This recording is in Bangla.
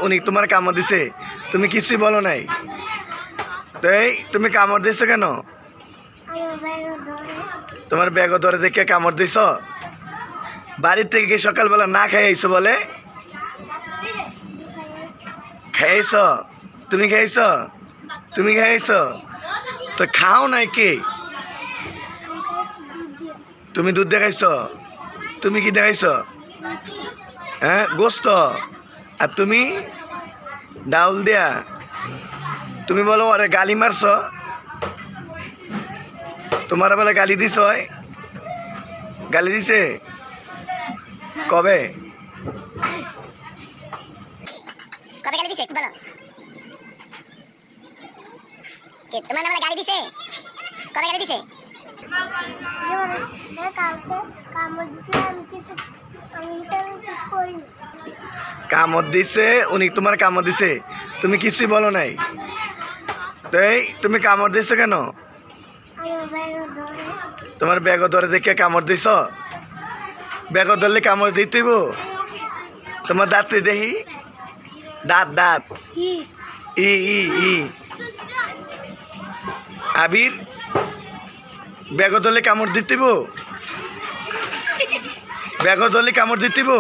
উনি তোমার কামড় দিছে, তুমি কিছুই বলো নাই। তাই তুমি কামড় দিছো কেন? তোমার ব্যাগ ধরে দেখে কামড় দিছ? বাড়ির থেকে কি সকালবেলা না খাইছো বলে? খাইছ? তুমি খাইছ? তুমি খাইছ? তো খাও নাই কি? তুমি দুধ দেখাইছ? তুমি কি দেখাইছ? হ্যাঁ, গোস্ত। আর তুমি ডাউল দিয়া। তুমি বলো আরে গালি মারছ? তোমার বেলা গালি দিছ? গালি দিছে কবে? কবে গালি দিছে বলো? কে তোমার নামে গালি দিছে? কবে গালি দিছে? কামড় দিছে উনি তোমার কামড় দিছে, তুমি কিছুই বলো নাই। তাই তুমি কামড় দিছো কেন? তোমার ব্যাগ ধরে দেখে কামড় দিছ? ব্যাগ ধরলে কামড় দিতেইব? তোমার দাঁত দেখি, দাঁত দাঁত ই ই ই আবির, ব্যাগ ধরলে কামড় দিতেইব? ব্যাগ ধরলে কামড় দিতেইব?